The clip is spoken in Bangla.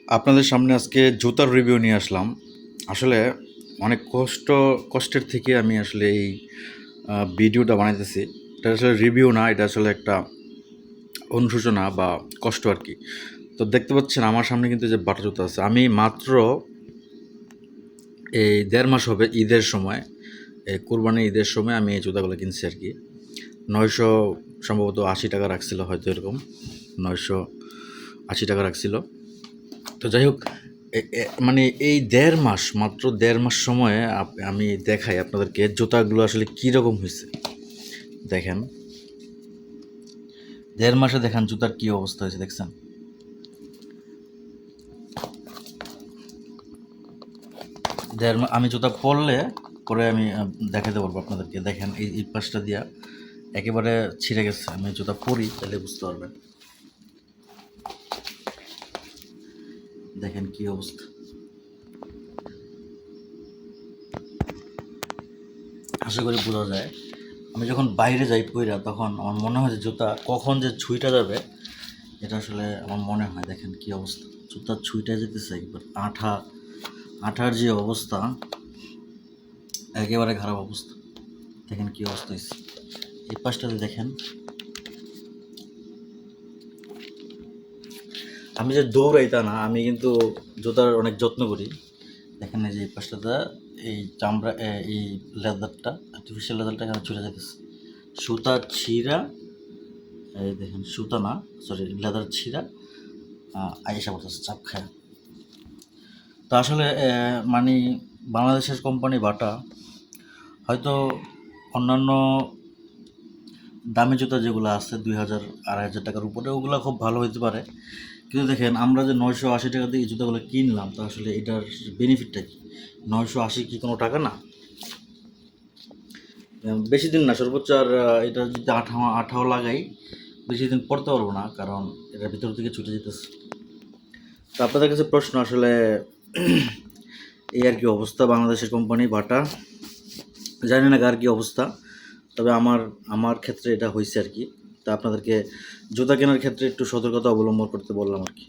আপনাদের সামনে আজকে জুতার রিভিউ নিয়ে আসলাম। আসলে অনেক কষ্টের থেকে আমি আসলে এই ভিডিওটা বানাইতেছি। এটা আসলে রিভিউ না, এটা আসলে একটা অনুশোচনা বা কষ্ট আর কি। তো দেখতে পাচ্ছেন আমার সামনে কিন্তু যে বাটা জুতা আছে, আমি মাত্র এই ১.৫ মাস হবে ঈদের সময়, এই কোরবানির ঈদের সময় আমি এই জুতাগুলো কিনছি আর কি। ৯০০ সম্ভবত ৮০ টাকা রাখছিল, হয়তো এরকম ৯৮০ টাকা রাখছিল। তো যাই হোক, মানে এই ১.৫ মাস, মাত্র ১.৫ মাস সময়ে আমি দেখাই আপনাদেরকে জুতাগুলো আসলে কীরকম হয়েছে। দেখেন, ১.৫ মাসে দেখেন জুতার কী অবস্থা হয়েছে, দেখছেন? আমি জুতা পরলে পরে আমি দেখাতে পারবো আপনাদেরকে। দেখেন এই পাশটা দিয়া একেবারে ছিঁড়ে গেছে। আমি জুতা পরি তাহলে বুঝতে পারবেন। দেখেন কি অবস্থা, আশা করি বোঝা যায়। আমি যখন বাইরে যাই পইরা, তখন আমার মনে হয় যে জুতা কখন যে ছুঁইটা যাবে, এটা আসলে আমার মনে হয়। দেখেন কি অবস্থা, জুতার ছুঁইটা যেতেছে একবার। আঠার যে অবস্থা, একেবারে খারাপ অবস্থা। দেখেন কি অবস্থা হয়েছে। এই পাশটাতে দেখেন, আমি যে দৌড়াই তা না, আমি কিন্তু জুতার অনেক যত্ন করি। দেখেন এই যে এই পাশটাতে এই চামড়া, এই লেদারটা, আর্টিফিশিয়াল লেদারটা এখানে ছুটে যেতেছে। সুতা ছিঁড়া, এই দেখেন সুতা না, সরি লেদার ছিঁড়া আইসা পড়তেছে চাপ খায়। তো আসলে মানে বাংলাদেশের কোম্পানি বাটা হয়তো অন্যান্য দামি জুতা যেগুলো আছে ২,০০০ ২,৫০০ টাকার উপরে, ওগুলো খুব ভালো হইতে পারে। কিন্তু দেখেন আমরা যে ৯৮০ টাকা দিয়ে এই জুতাগুলো কিনলাম, তো আসলে এটার বেনিফিটটা কি? ৯৮০ কি কোনো টাকা না? বেশি দিন না, সর্বোচ্চ আর এটা যদি আঠাও লাগাই, বেশি দিন পরতে পারবো না, কারণ এটার ভিতর থেকে ছুটে যেতেছে। তো আপনাদের কাছে প্রশ্ন, আসলে এই আর কি অবস্থা বাংলাদেশের কোম্পানি বাটা। জানি না কার কী অবস্থা, তবে আমার ক্ষেত্রে এটা হয়েছে আর কি। তা আপনাদেরকে জুতা কেনার ক্ষেত্রে একটু সতর্কতা অবলম্বন করতে বললাম আর কি।